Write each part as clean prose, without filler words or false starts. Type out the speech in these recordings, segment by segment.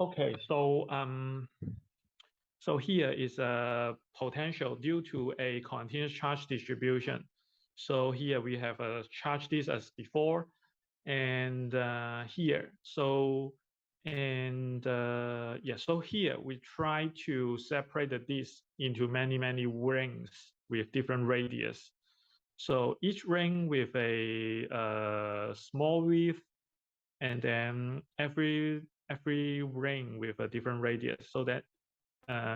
Okay, so here is a potential due to a continuous charge distribution. So here we have a charge this as before, and here. So here we try to separate the disk into many rings with different radius. So each ring with a small width, and then every ring with a different radius, so that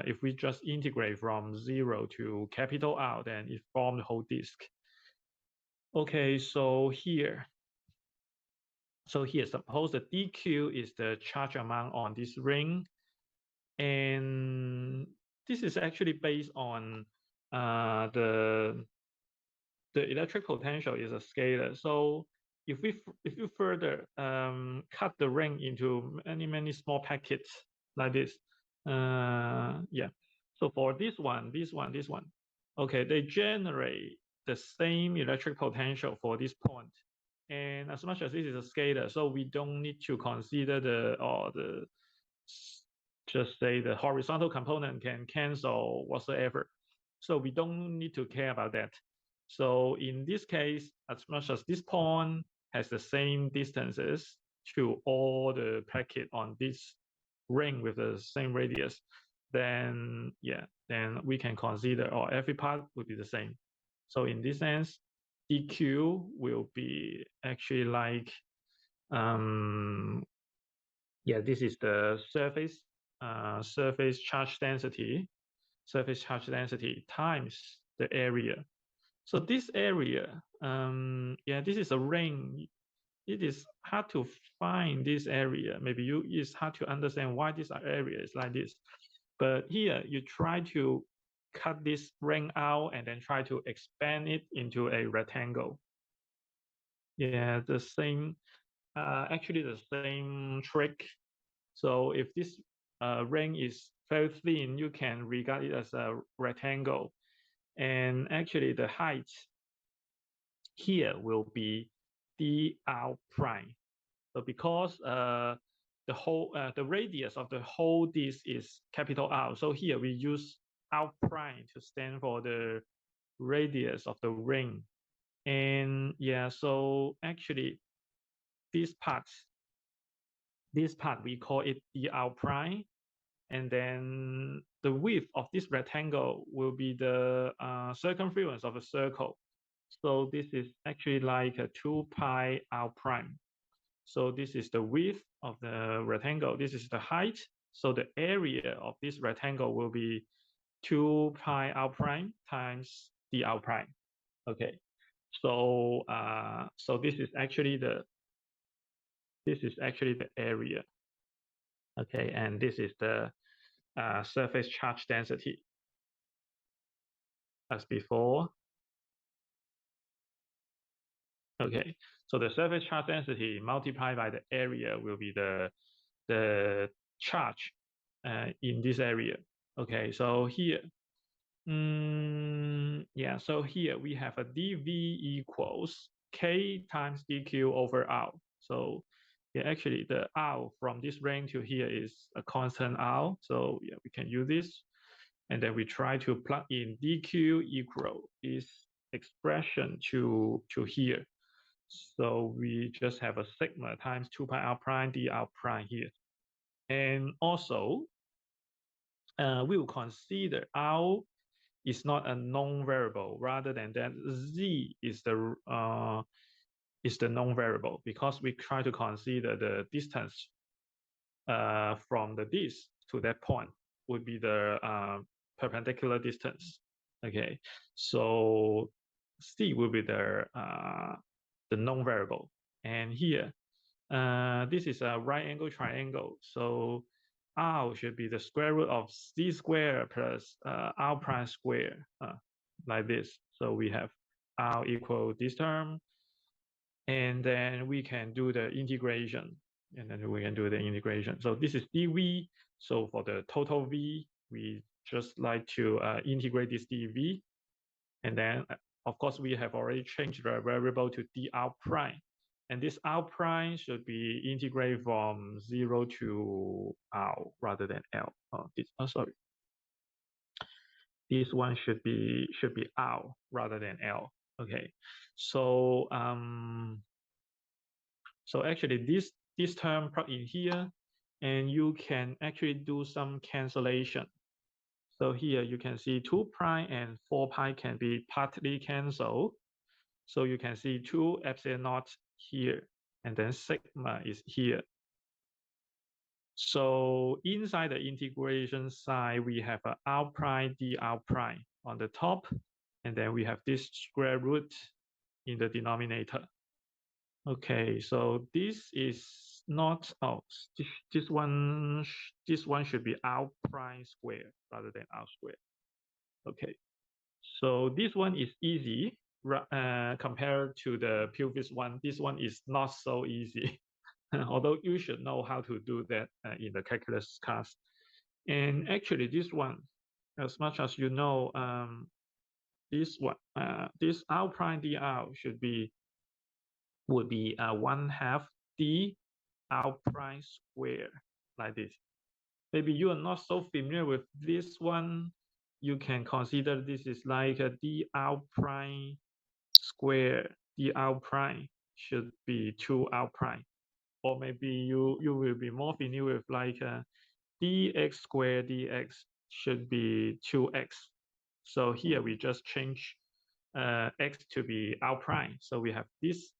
if we just integrate from 0 to capital R, then it forms the whole disk. Okay, so here, suppose the dq is the charge amount on this ring, and this is actually based on the electric potential is a scalar. So if you further cut the ring into many small packets like this, yeah. So for this one, okay, they generate the same electric potential for this point. And as much as this is a scalar, so we don't need to consider the just say the horizontal component can cancel whatsoever. So we don't need to care about that. So in this case, as much as this point has the same distances to all the packet on this ring with the same radius, then yeah, then we can consider, or every part will be the same. So in this sense, dq will be actually like, yeah, this is the surface charge density, times the area. So this area, yeah, this is a ring. It is hard to find this area. Maybe it's hard to understand why this area is like this. But here you try to cut this ring out and then try to expand it into a rectangle. Yeah, actually the same trick. So if this ring is very thin, you can regard it as a rectangle. And actually the height here will be dr prime. So because the radius of the whole disk is capital R, so here we use r prime to stand for the radius of the ring. And yeah, so actually this part we call it dr prime, and then the width of this rectangle will be the circumference of a circle. So this is actually like a 2 pi r prime. So this is the width of the rectangle. This is the height. So the area of this rectangle will be 2 pi r prime times dr prime. Okay. So this is actually the area. Okay, and this is the surface charge density as before. Okay, so the surface charge density multiplied by the area will be the charge in this area. Okay, so here, yeah, so here we have a dv equals k times dq over r. So yeah, actually the r from this range to here is a constant r. So yeah, we can use this. And then we try to plug in dq equal this expression to here. So we just have a sigma times 2 pi r prime dr prime here. And also, we will consider r is not a known variable. Rather than that, z is the known variable, because we try to consider the distance from the disk to that point would be the perpendicular distance. Okay, so c will be the known variable. And here, this is a right angle triangle. So r should be the square root of c squared plus r prime squared, like this. So we have r equal this term, and then we can do the integration. So this is dv. So for the total v, we just like to integrate this dv. And then, of course, we have already changed the variable to dr prime. And this L prime should be integrated from 0 to L rather than L. Sorry. This one should be L rather than L. Okay. So so actually this term plug in here, and you can actually do some cancellation. So here you can see 2 pi and 4 pi can be partly canceled. So you can see 2 epsilon naught here, and then sigma is here. So inside the integration side, we have a R prime dr prime on the top, and then we have this square root in the denominator. Okay, so this is not, this one should be R prime square rather than R square. Okay, so this one is easy compared to the previous one. This one is not so easy. Although you should know how to do that in the calculus class. And actually this one, as much as you know, this one, this R prime dr would be 1/2 d R prime square, like this. Maybe you are not so familiar with this one. You can consider this is like a dr prime square. Dr prime should be 2r prime. Or maybe you will be more familiar with like dx squared dx should be 2x. So here we just change x to be r prime. So we have this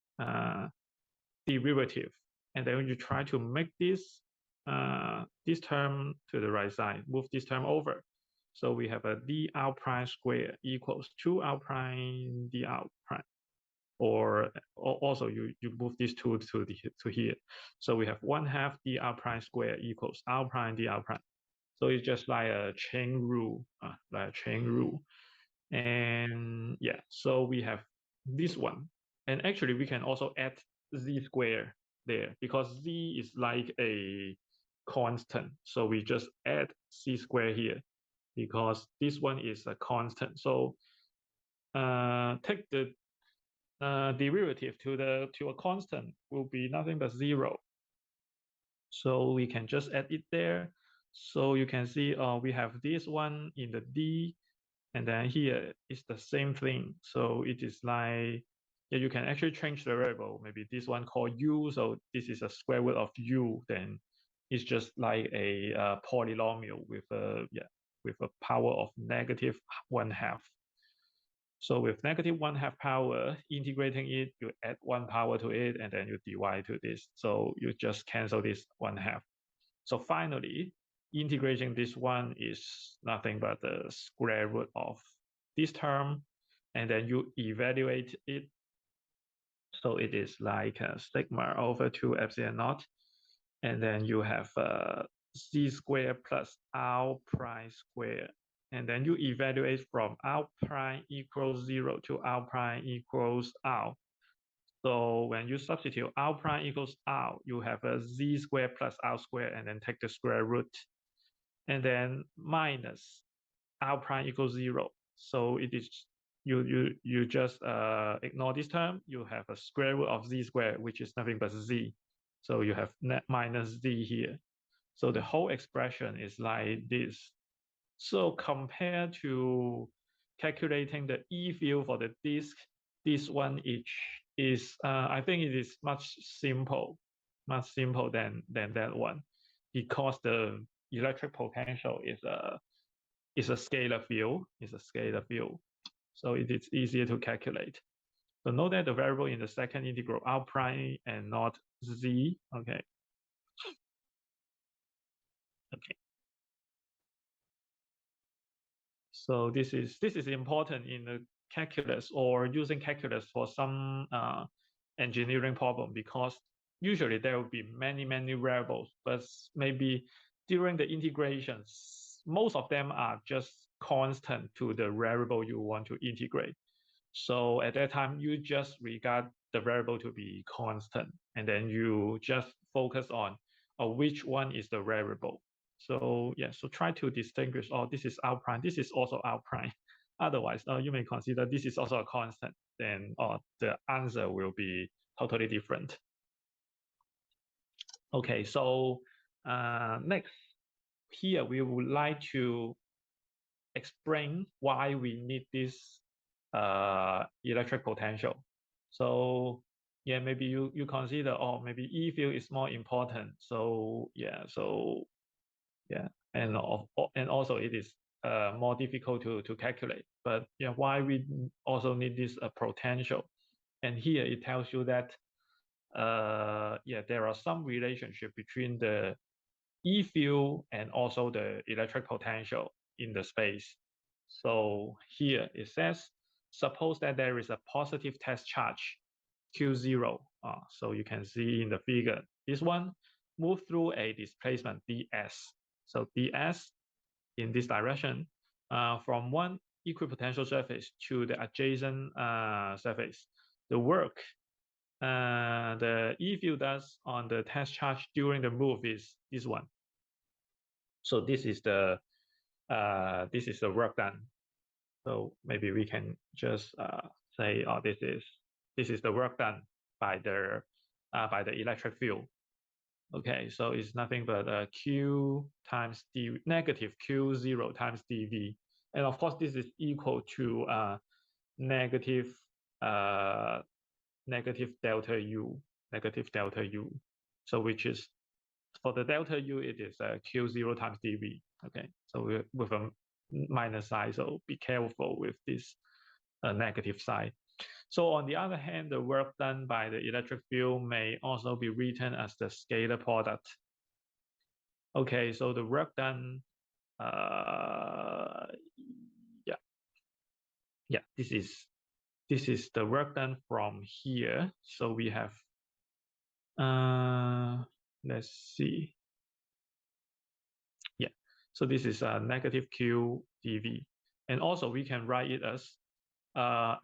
derivative, and then you try to make this this term to the right side, move this term over. So we have a dr prime square equals 2r prime dr prime. Or also you move these two to here. So we have 1/2 dr prime square equals r prime dr prime. So it's just like a chain rule, And yeah, so we have this one. And actually we can also add z square there because z is like a constant. So we just add c square here because this one is a constant. So take the derivative to a constant will be nothing but 0. So we can just add it there. So you can see we have this one in the d, and then here is the same thing. So it is like, yeah, you can actually change the variable. Maybe this one called u, so this is a square root of u. Then it's just like a polynomial with a power of -1/2. So with -1/2 power, integrating it, you add 1 power to it, and then you divide to this. So you just cancel this 1/2. So finally, integrating this one is nothing but the square root of this term, and then you evaluate it. So it is like sigma over 2 epsilon naught, and then you have c squared plus r prime squared. And then you evaluate from r prime equals 0 to r prime equals r. So when you substitute r prime equals r, you have a z squared plus r squared, and then take the square root, and then minus r prime equals 0. So it is you just ignore this term. You have a square root of z squared, which is nothing but z. So you have net minus z here. So the whole expression is like this. So compared to calculating the E field for the disk, this one is I think it is much simple than that one, because the electric potential is a scalar field. So it is easier to calculate. So note that the variable in the second integral r prime and not z. Okay. So this is important in the calculus or using calculus for some engineering problem, because usually there will be many variables, but maybe during the integrations, most of them are just constant to the variable you want to integrate. So at that time, you just regard the variable to be constant, and then you just focus on which one is the variable. So yeah, so try to distinguish, this is r prime, this is also r prime. Otherwise, you may consider this is also a constant, then the answer will be totally different. Okay, so next, here we would like to explain why we need this electric potential. So yeah, maybe you consider, oh, maybe E field is more important. So yeah, and also it is more difficult to calculate. But yeah, why we also need this potential? And here it tells you that yeah, there are some relationship between the E field and also the electric potential in the space. So here it says, suppose that there is a positive test charge Q0. So you can see in the figure, this one move through a displacement ds. So ds in this direction from one equipotential surface to the adjacent surface. The work the E field does on the test charge during the move is this one. So this is the work done. So maybe we can just say, oh, this is the work done by the electric field. Okay, so it's nothing but Q times d negative Q0 times dV, and of course this is equal to negative negative delta U, So which is for the delta U, it is Q0 times dV. Okay, so with a minus sign, so be careful with this negative sign. So on the other hand, the work done by the electric field may also be written as the scalar product. Okay, so the work done, yeah, this is the work done from here. So we have, let's see. Yeah, so this is a negative Q dV. And also we can write it as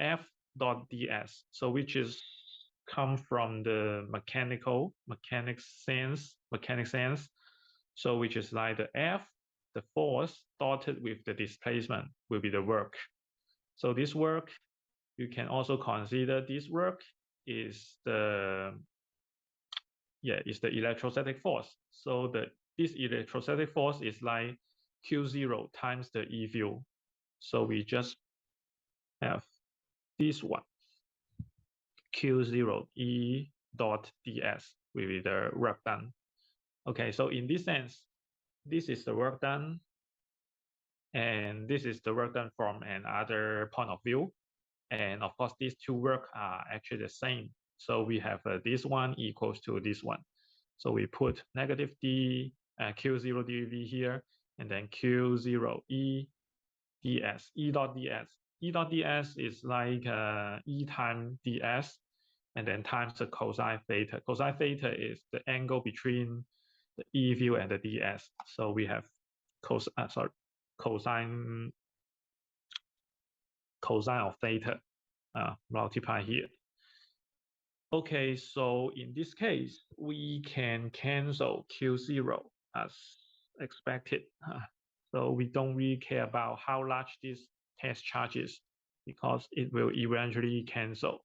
F dot ds, so which is come from the mechanics sense. So which is like the F, the force dotted with the displacement will be the work. So this work, you can also consider this work is the electrostatic force. So this electrostatic force is like Q0 times the E field. So we just have this one, Q0 E dot ds will be the work done. Okay, so in this sense, this is the work done, and this is the work done from another point of view. And of course, these two work are actually the same. So we have this one equals to this one. So we put negative d Q0 dV here, and then Q0 E ds, E dot ds. E dot ds is like E times ds, and then times the cosine theta. Cosine theta is the angle between the E field and the ds. So we have cosine of theta multiply here. Okay, so in this case, we can cancel Q0 as expected. So we don't really care about how large this test charge is because it will eventually cancel.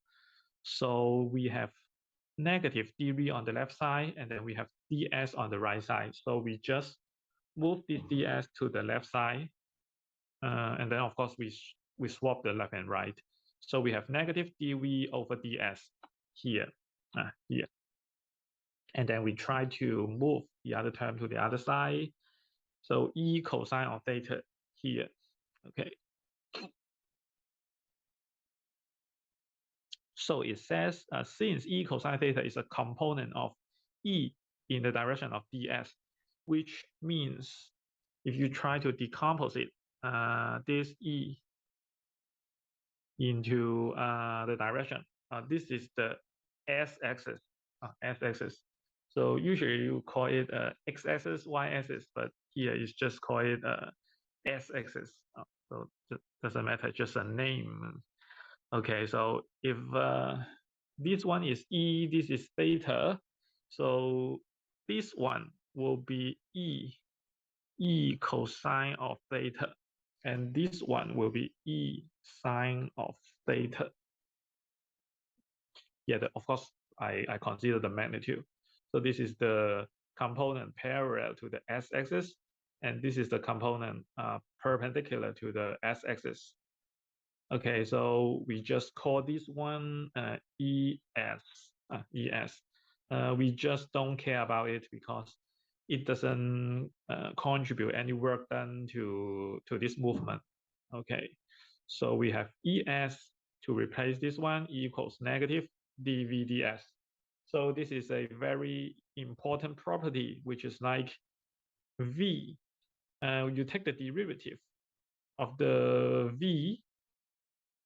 So we have negative dV on the left side, and then we have ds on the right side. So we just move this ds to the left side, and then of course we swap the left and right. So we have negative dV over ds here, here. And then we try to move the other term to the other side. So E cosine of theta here, okay. So it says, since E cosine theta is a component of E in the direction of ds, which means if you try to decompose it, this E into the direction, this is the s-axis, s-axis. So usually you call it x-axis, y-axis, but here it's just call it s-axis. So it doesn't matter, just a name. Okay, so if this one is E, this is theta, so this one will be E cosine of theta, and this one will be E sine of theta. Yeah, of course, I consider the magnitude. So this is the component parallel to the s-axis, and this is the component perpendicular to the s-axis. Okay, so we just call this one ES. ES. We just don't care about it because it doesn't contribute any work done to this movement. Okay, so we have ES to replace this one equals negative dVds. So this is a very important property, which is like V. You take the derivative of the V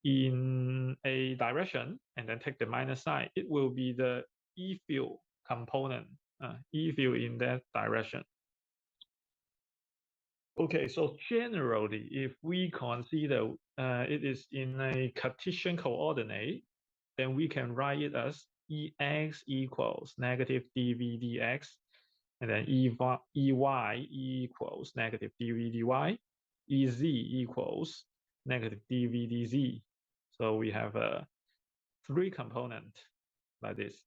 in a direction and then take the minus sign, it will be the E field component, E field in that direction. Okay, so generally, if we consider it is in a Cartesian coordinate, then we can write it as Ex equals negative dv dx, and then Ey equals negative dv dy, Ez equals negative dv dz. So we have a three component like this.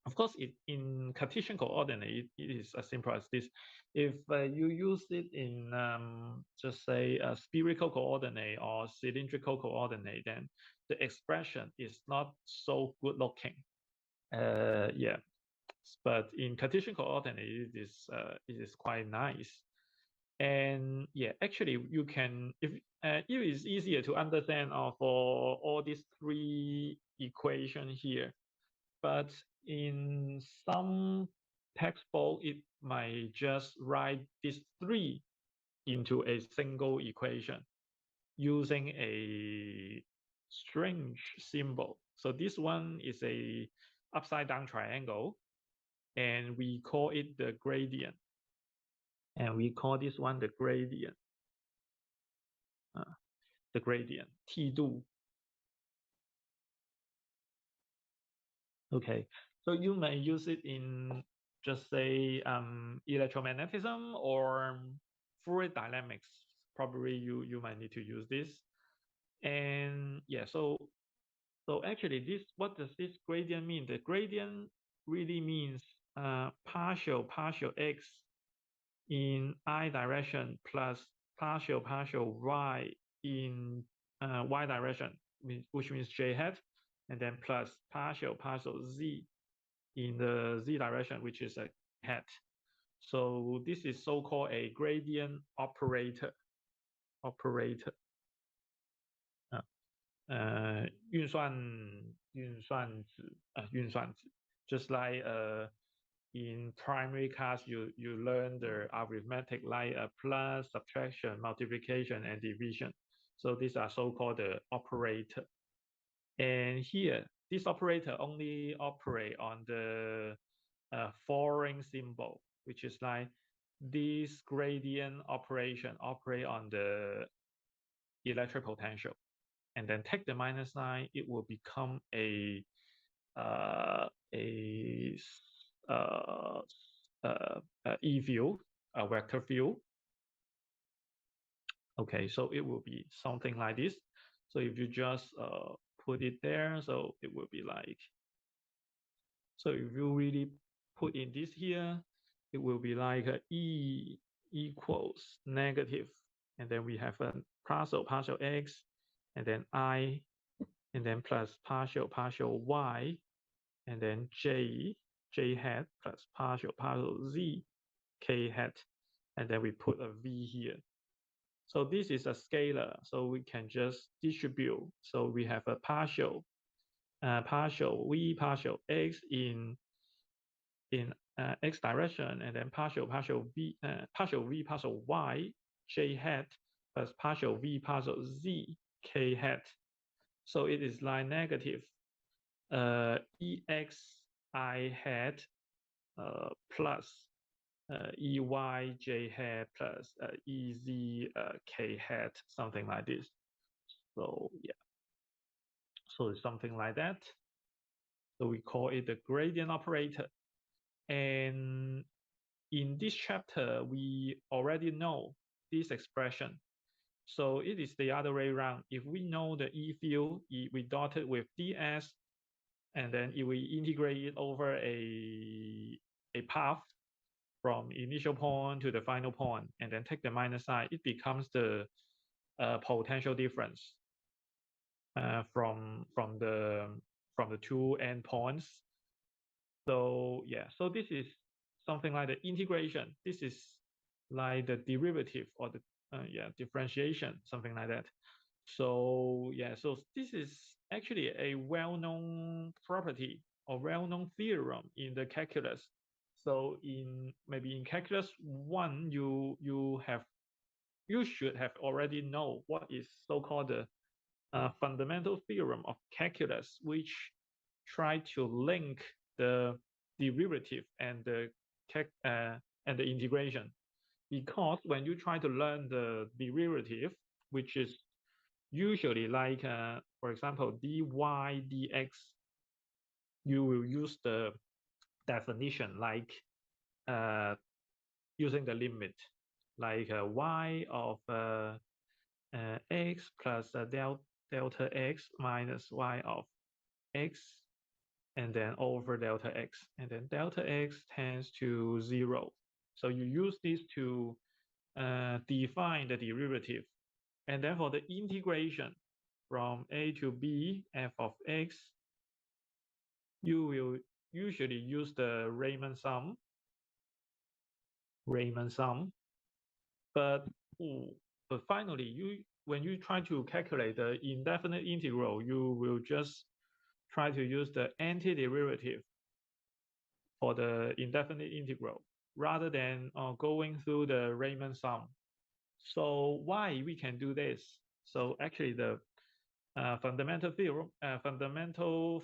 Of course, in Cartesian coordinate, it is as simple as this. If you use it in just say a spherical coordinate or cylindrical coordinate, then the expression is not so good looking. Yeah, but in Cartesian coordinate, it is quite nice. And yeah, actually, you can if it is easier to understand for all these three equations here. But in some textbook, it might just write these three into a single equation using a strange symbol. So this one is a upside down triangle, and we call it the gradient. And we call this one the gradient. The gradient, 梯度. Okay, so you may use it in just say electromagnetism or fluid dynamics. Probably you might need to use this. And yeah, so actually what does this gradient mean? The gradient really means partial x in I direction plus partial y in y direction, which means j hat, and then plus partial z in the z direction, which is a hat. So this is so-called a gradient operator. 运算子. Just like in primary class, you learn the arithmetic like plus, subtraction, multiplication, and division. So these are so-called the operator. And here, this operator only operate on the foreign symbol, which is like this gradient operation operate on the electric potential. And then take the minus sign, it will become a E field, a vector field. Okay, so it will be something like this. So if you just put it there, so it will be like, so if you really put in this here, it will be like E equals negative, and then we have a partial x, and then I, and then plus partial y, and then j hat plus partial z k hat, and then we put a v here. So this is a scalar, so we can just distribute. So we have a partial v partial x in x direction, and then partial v partial y j hat plus partial v partial z k hat. So it is like negative ex I hat plus ey j hat plus ez k hat, something like this. So yeah, so it's something like that. So we call it the gradient operator. And in this chapter, we already know this expression. So it is the other way around. If we know the E field, we dot it with ds, and then if we integrate it over a path from initial point to the final point, and then take the minus sign, it becomes the potential difference from the two endpoints. So yeah, so this is something like the integration. This is like the derivative or the differentiation, something like that. So yeah, so this is actually a well-known property or well-known theorem in the calculus. So maybe in calculus one, you should have already know what is so-called the fundamental theorem of calculus, which try to link the derivative and the integration. Because when you try to learn the derivative, which is usually like, for example, dy dx, you will use the definition like using the limit, like y of x plus delta x minus y of x, and then over delta x, and then delta x tends to 0. So you use this to define the derivative. And then for the integration from a to b f of x, you will usually use the Riemann sum. But but finally, when you try to calculate the indefinite integral, you will just try to use the antiderivative for the indefinite integral rather than going through the Riemann sum. So why we can do this? So actually, the fundamental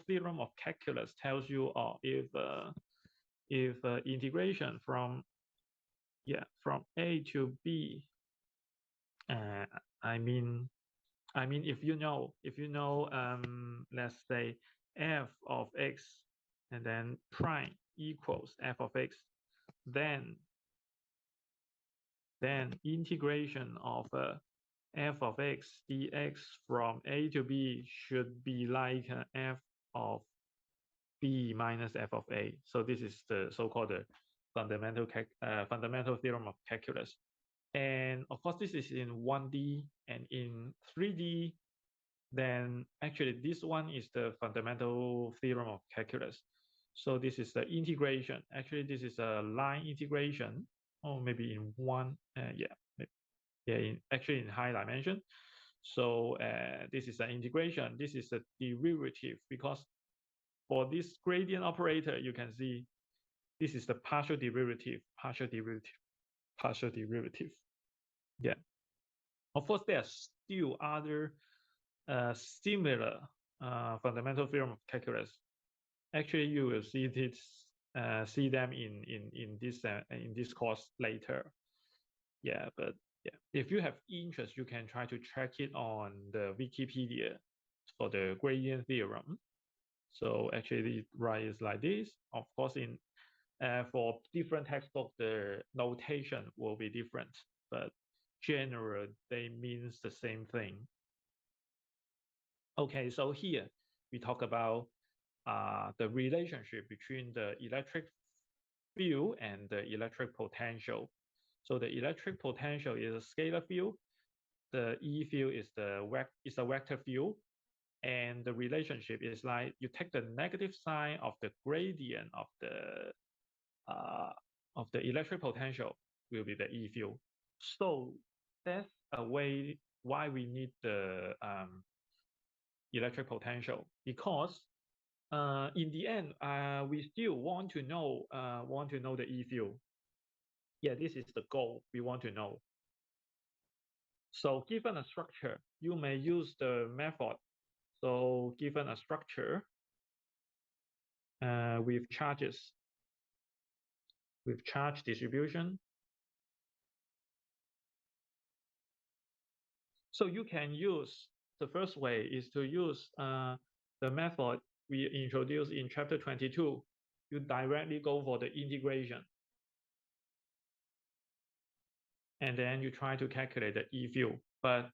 theorem of calculus tells you if integration from a to b, I mean if you know let's say f of x and then prime equals f of x, then integration of f of x dx from a to b should be like f of b minus f of a. So this is the so-called fundamental theorem of calculus. And of course, this is in 1D, and in 3D, then actually this one is the fundamental theorem of calculus. So this is the integration. Actually, this is a line integration, or maybe in one, actually in high dimension. So this is an integration. This is a derivative, because for this gradient operator, you can see this is the partial derivative. Yeah. Of course, there are still other similar fundamental theorem of calculus. Actually, you will see them in this course later. Yeah, but yeah, if you have interest, you can try to track it on the Wikipedia for the gradient theorem. So actually, it writes like this. Of course, for different textbooks, the notation will be different, but generally they means the same thing. Okay, so here we talk about the relationship between the electric field and the electric potential. So the electric potential is a scalar field. The E field is a vector field, and the relationship is like you take the negative sign of the gradient of the electric potential will be the E field. So that's a way why we need the electric potential, because in the end, we still want to know the E field. Yeah, this is the goal we want to know. So given a structure, you may use the method. So given a structure with charges, with charge distribution, so you can use, the first way is to use the method we introduced in chapter 22. You directly go for the integration. And then you try to calculate the E field. But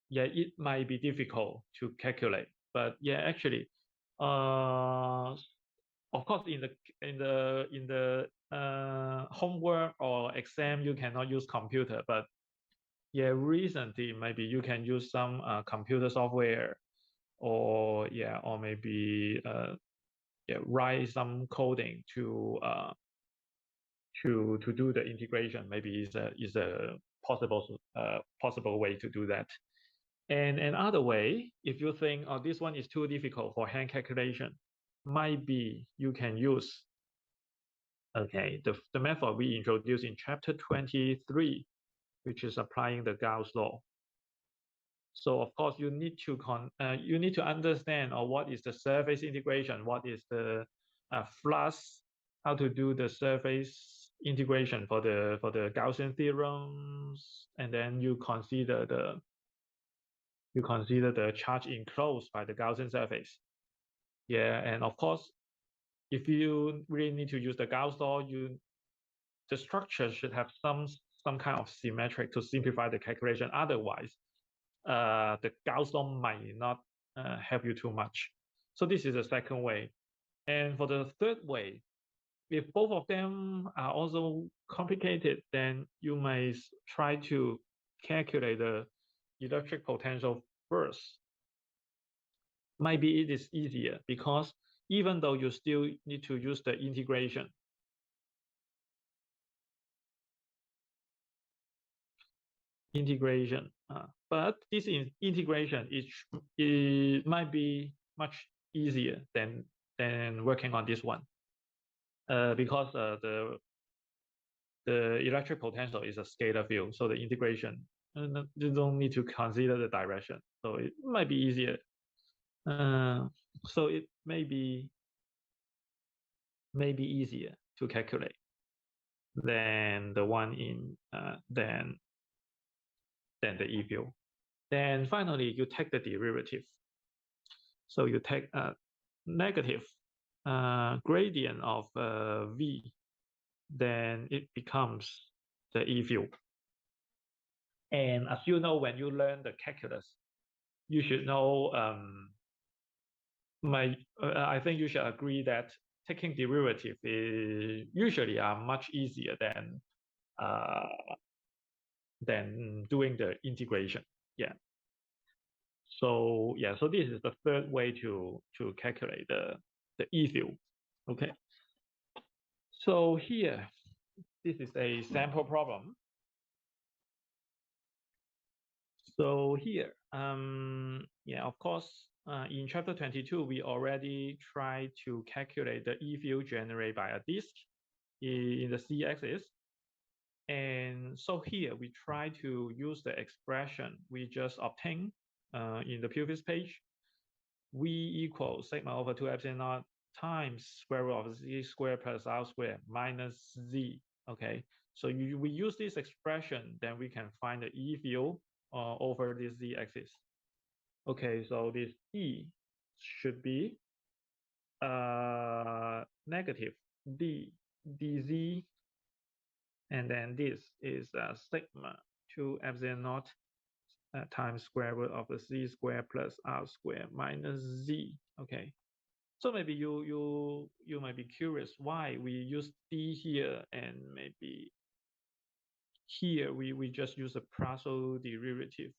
yeah, it might be difficult to calculate. But yeah, actually, Uh, of course, in the homework or exam, you cannot use computer. But yeah, recently maybe you can use some computer software, or yeah, or maybe yeah, write some coding to do the integration. Maybe is a possible way to do that. And another way, if you think, oh, this one is too difficult for hand calculation, might be you can use, okay, the method we introduced in chapter 23, which is applying the Gauss law. So of course you need to understand what is the surface integration, what is the flux, how to do the surface integration for the Gaussian theorems, and then you consider the charge enclosed by the Gaussian surface. Yeah, and of course, if you really need to use the Gauss law, the structure should have some kind of symmetric to simplify the calculation. Otherwise, the Gauss law might not help you too much. So this is the second way. And for the third way, if both of them are also complicated, then you may try to calculate the electric potential first. Maybe it is easier because even though you still need to use the integration, but this integration it might be much easier than working on this one, because the electric potential is a scalar field, so the integration you don't need to consider the direction, so it might be easier. So it may be easier to calculate than the one in than the E field. Then finally, you take the derivative. So you take a negative gradient of V, then it becomes the E field. And as you know, when you learn the calculus, you should know, I think you should agree that taking derivative is usually much easier than doing the integration. Yeah. So yeah, so this is the third way to calculate the E field. Okay. So here, this is a sample problem. So here, yeah, of course, in chapter 22, we already tried to calculate the E field generated by a disk in the z-axis. And so here we try to use the expression we just obtained in the previous page. V equals sigma over 2 epsilon naught times square root of z squared plus r squared minus z. Okay, so we use this expression, then we can find the E field over this z-axis. Okay, so this E should be negative d dz, and then this is sigma 2 epsilon naught times square root of the z squared plus r squared minus z. Okay, so maybe you might be curious why we use d here, and maybe here we just use a partial derivative.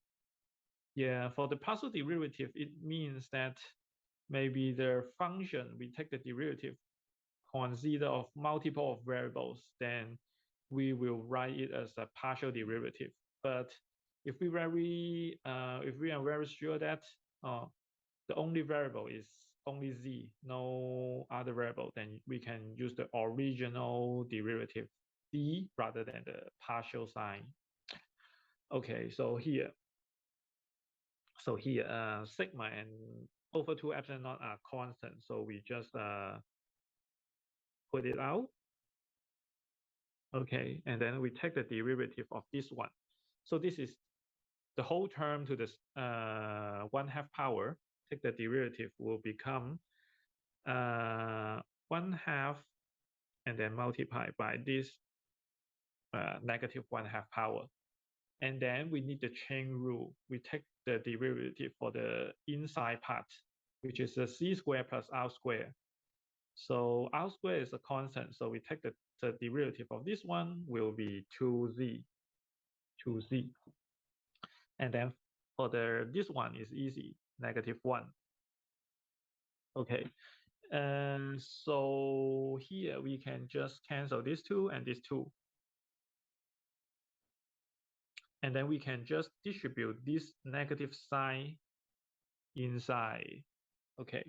Yeah, for the partial derivative, it means that maybe the function we take the derivative consider of multiple of variables, then we will write it as a partial derivative. But if we are very sure that the only variable is only z, no other variable, then we can use the original derivative d rather than the partial sign. Okay, so here sigma and over 2 epsilon naught are constant, so we just put it out. Okay, and then we take the derivative of this one. So this is the whole term to this 1/2 power. Take the derivative will become 1/2, and then multiply by this negative 1/2 power. And then we need the chain rule. We take the derivative for the inside part. which is a c squared plus r squared. So r squared is a constant, so we take the derivative of this one will be 2z, 2z. And then for this one is easy, -1. Okay, and so here we can just cancel these two and these two. And then we can just distribute this negative sign inside. Okay,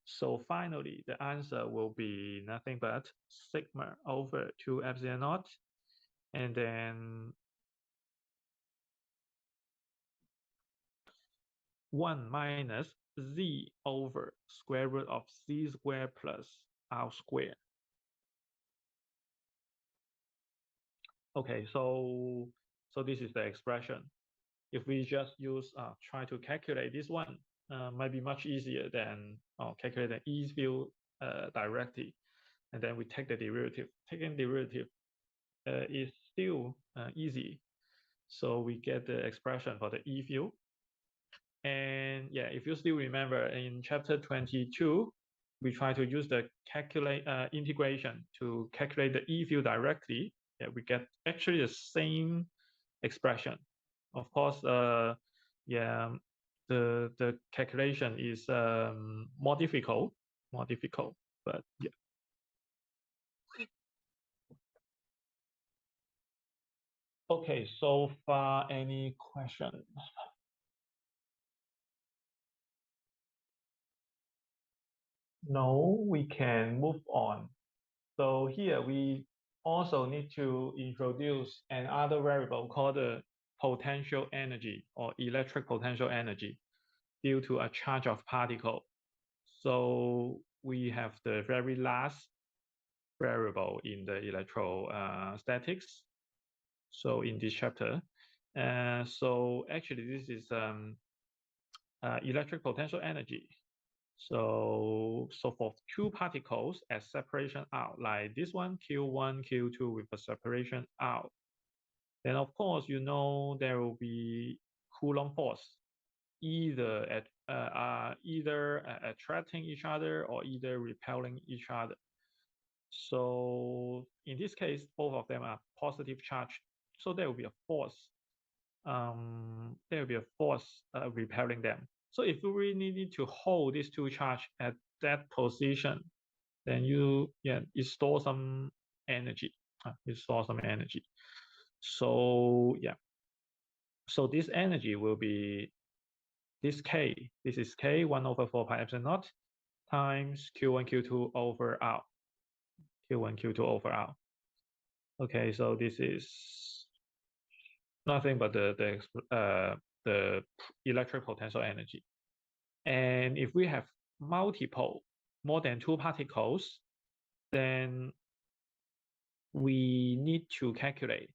so finally the answer will be nothing but sigma over 2 epsilon naught, and then 1 minus z over square root of c squared plus r squared. Okay, so this is the expression. If we just use try to calculate this one, might be much easier than calculate the E field directly, and then we take the derivative. Taking derivative is still easy, so we get the expression for the E field. And yeah, if you still remember in chapter 22, we try to use the integration to calculate the E field directly. Yeah, we get actually the same expression. Of course, yeah, the calculation is more difficult, but yeah. Okay, so far any questions? No, we can move on. So here we also need to introduce another variable called the potential energy or electric potential energy due to a charge of particle. So we have the very last variable in the electrostatics. So in this chapter, so actually this is electric potential energy. So for two particles as separation out, like this one, Q1, Q2 with a separation out, then of course, you know, there will be Coulomb force either attracting each other or either repelling each other. So in this case, both of them are positive charge. So there will be a force. There will be a force repelling them. So if you really need to hold these two charge at that position, then it stores some energy. It stores some energy. So yeah. So this energy will be this K. This is K 1 over 4 pi epsilon naught times Q1, Q2 over R. Q1, Q2 over R. Okay, so this is nothing but the electric potential energy. And if we have multiple, more than two particles, then we need to calculate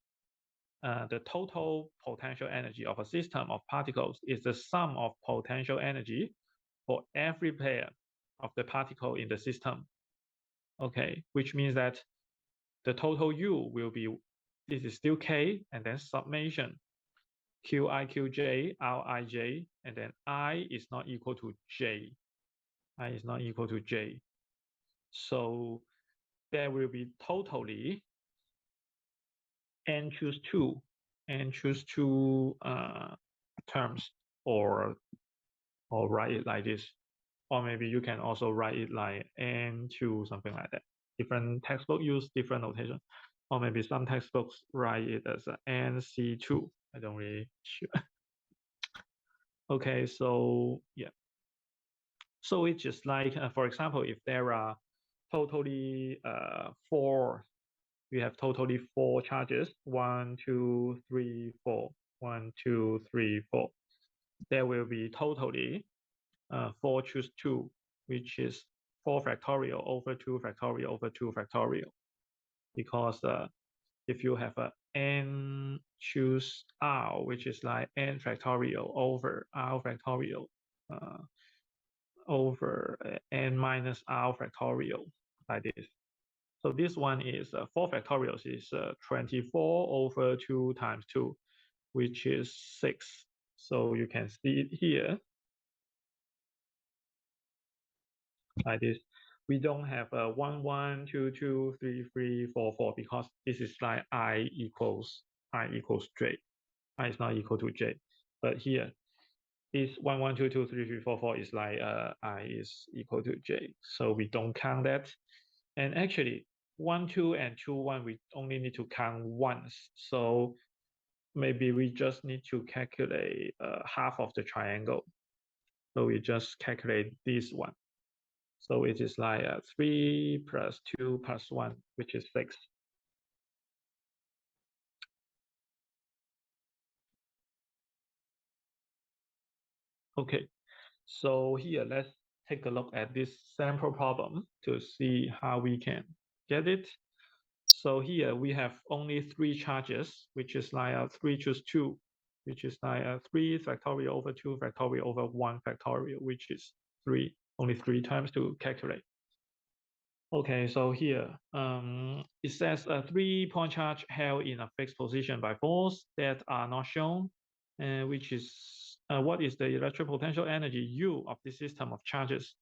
the total potential energy of a system of particles is the sum of potential energy for every pair of the particle in the system. Okay, which means that the total U will be, this is still K, and then summation Qi, Qj, Rij, and then I is not equal to J. I is not equal to J. So there will be totally n choose two terms, or write it like this. Or maybe you can also write it like n2, something like that. Different textbook use different notation. Or maybe some textbooks write it as nc2. I don't really sure. Okay, so yeah. So it's just like, for example, if there are totally we have totally four charges, 1, 2, 3, 4, 1, 2, 3, 4. There will be totally 4 choose 2, which is 4 factorial over 2 factorial over 2 factorial. Because if you have a n choose r, which is like n factorial over r factorial over n minus r factorial, like this. So this one is 4 factorials is 24 over 2 times 2, which is 6. So you can see it here. like this. We don't have a 1, 1, 2, 2, 3, 3, 4, 4 because this is like I equals j. I is not equal to j. But here, this 1, 1, 2, 2, 3, 3, 4, 4 is like I is equal to j. So we don't count that. And actually, 1, 2, and 2, 1, we only need to count once. So maybe we just need to calculate half of the triangle. So we just calculate this one. So it is like 3 plus 2 plus 1, which is 6. Okay, so here let's take a look at this sample problem to see how we can get it. So here we have only 3 charges, which is like 3 choose 2, which is like 3 factorial over 2 factorial over 1 factorial, which is 3, only 3 times to calculate. Okay, so here it says a 3-point charge held in a fixed position by force that are not shown, which is what is the electric potential energy U of the system of charges.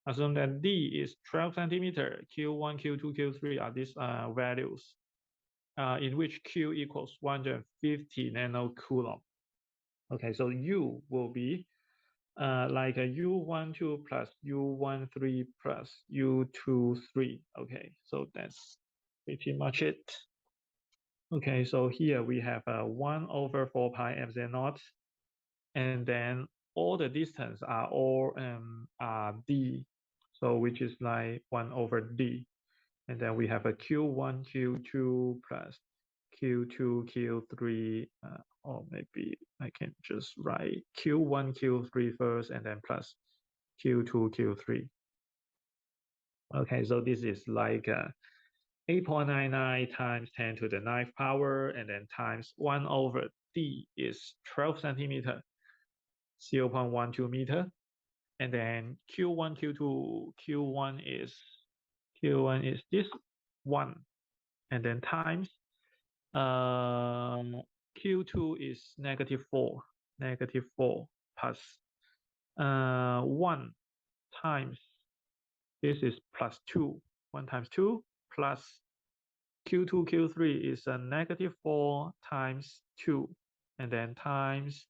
Assume that D is 12 centimeter, Q1, Q2, Q3 are these values, in which Q equals 150 nanocoulomb. Okay, so U will be like a U12 plus U13 plus U23. Okay, so that's pretty much it. Okay, so here we have 1 over 4 pi epsilon naught, and then all the distance are all d, so which is like 1 over d. And then we have a Q1, Q2 plus Q2, Q3, or maybe I can just write Q1, Q3 first, and then plus Q2, Q3. Okay, so this is like 8.99 times 10 to the 9th power, and then times 1 over d is 12 centimeter, 0.12 meter. And then Q1, Q2, Q1 is this 1, and then times Q2 is negative 4 plus 1 times this is plus 2, 1 times 2 plus Q2, Q3 is a negative 4 times 2, and then times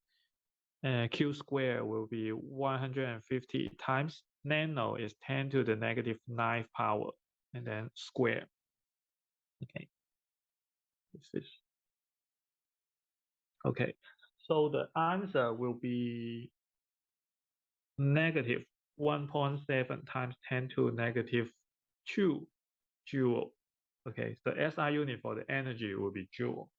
Q square will be 150 times nano is 10 to the negative 9th power, and then square. Okay, this is okay. So the answer will be negative 1.7 times 10 to negative 2 joule. Okay, so SI unit for the energy will be joule.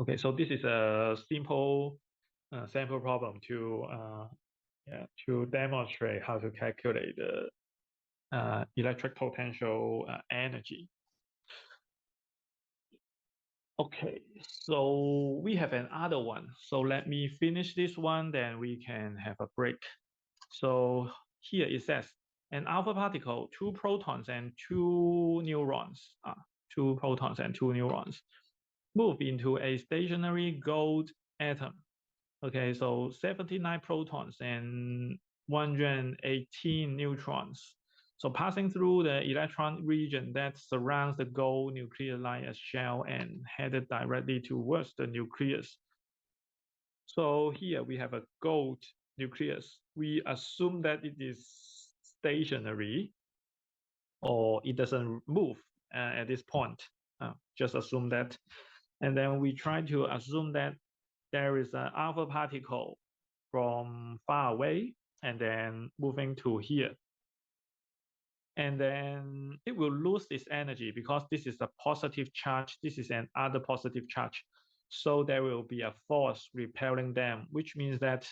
Okay, so this is a simple sample problem to demonstrate how to calculate the electric potential energy. Okay, so we have another one. So let me finish this one, then we can have a break. So here it says an alpha particle, 2 protons and 2 neurons, move into a stationary gold atom. Okay, so 79 protons and 118 neutrons. So passing through the electron region that surrounds the gold nucleus like a shell and headed directly towards the nucleus. So here we have a gold nucleus. We assume that it is stationary or it doesn't move at this point. Just assume that. And then we try to assume that there is an alpha particle from far away and then moving to here. And then it will lose its energy because this is a positive charge. This is another positive charge. So there will be a force repelling them, which means that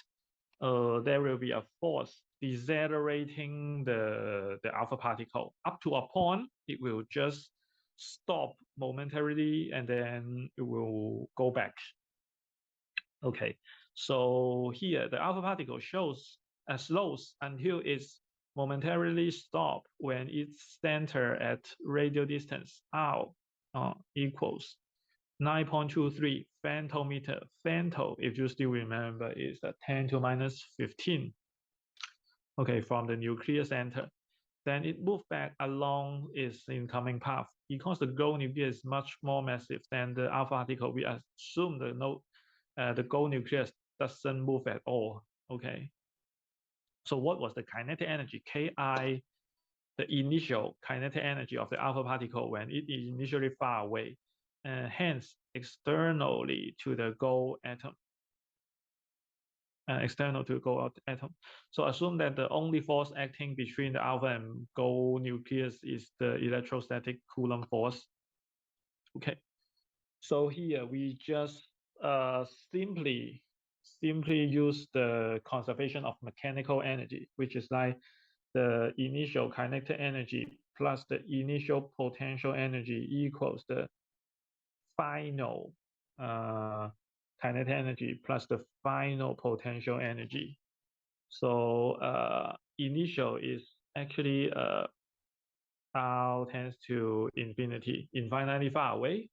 there will be a force decelerating the alpha particle. Up to a point, it will just stop momentarily and then it will go back. Okay, so here the alpha particle slows until it's momentarily stopped when its center at radial distance r equals 9.23 femtometer. Femto, if you still remember, is 10 to minus 15. Okay, from the nuclear center. Then it moved back along its incoming path. Because the gold nucleus is much more massive than the alpha particle, we assume the gold nucleus doesn't move at all. Okay. So what was the kinetic energy? Ki, the initial kinetic energy of the alpha particle when it is initially far away, hence externally to the gold atom. External to gold atom. So assume that the only force acting between the alpha and gold nucleus is the electrostatic Coulomb force. Okay. So here we just simply use the conservation of mechanical energy, which is like the initial kinetic energy plus the initial potential energy equals the final kinetic energy plus the final potential energy. So initial is actually R tends to infinity, infinitely far away.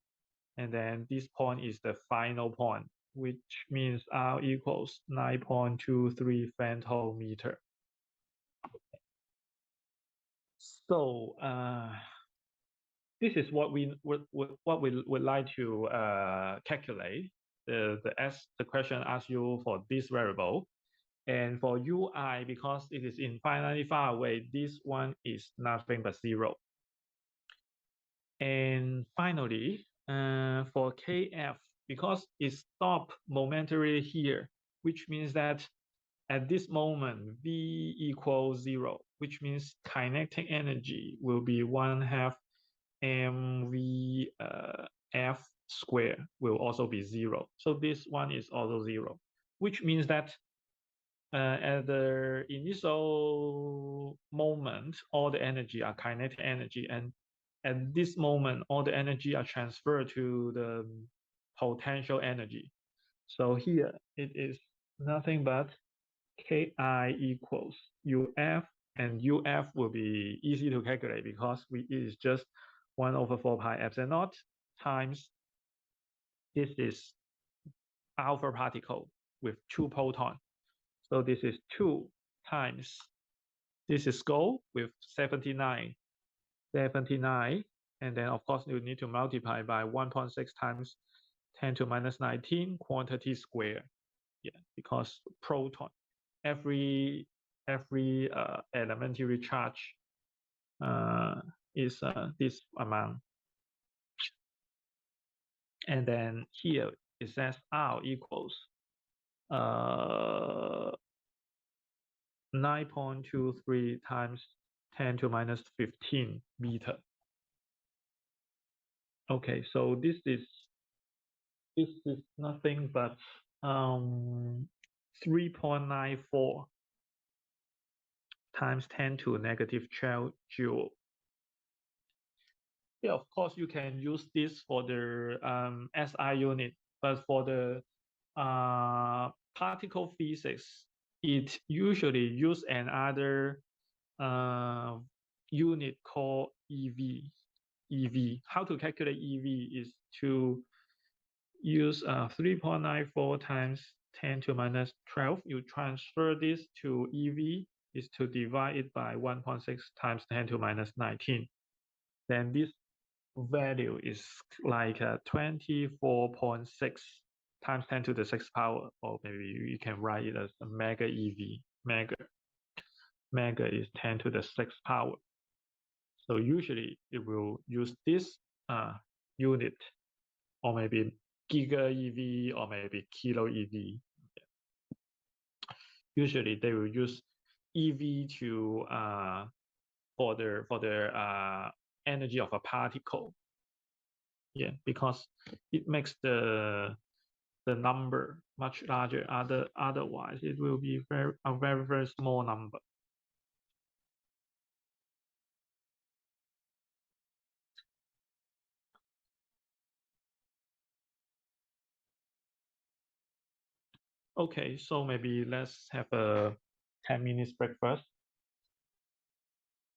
And then this point is the final point, which means R equals 9.23 femtometer. So this is what we would like to calculate. The question asks you for this variable. And for ui, because it is infinitely far away, this one is nothing but 0. And finally, for kf, because it stopped momentarily here, which means that at this moment, V equals 0, which means kinetic energy will be 1/2 mv f squared will also be 0. So this one is also 0, which means that at the initial moment, all the energy are kinetic energy, and at this moment, all the energy are transferred to the potential energy. So here it is nothing but Ki equals UF, and UF will be easy to calculate because it is just 1/4 pi epsilon naught times this is alpha particle with 2 protons. So this is 2 times this is gold with 79, and then of course you need to multiply by 1.6 times 10 to minus 19 quantity square. Yeah, because proton, every elementary charge is this amount. And then here it says R equals 9.23 times 10 to minus 15 meter. Okay, so this is nothing but 3.94 times 10 to negative 12 joule. Yeah, of course, you can use this for the SI unit, but for the particle physics, it usually use another unit called EV. EV. How to calculate EV is to use 3.94 times 10 to minus 12. You transfer this to EV is to divide it by 1.6 times 10 to minus 19. Then this value is like 24.6 times 10 to the 6th power, or maybe you can write it as a mega EV. Mega is 10 to the 6th power. So usually it will use this unit, or maybe giga EV, or maybe kilo EV. Usually they will use EV to for the energy of a particle. Yeah, because it makes the number much larger. Otherwise, it will be a very small number. Okay, so maybe let's have a 10 minutes break first.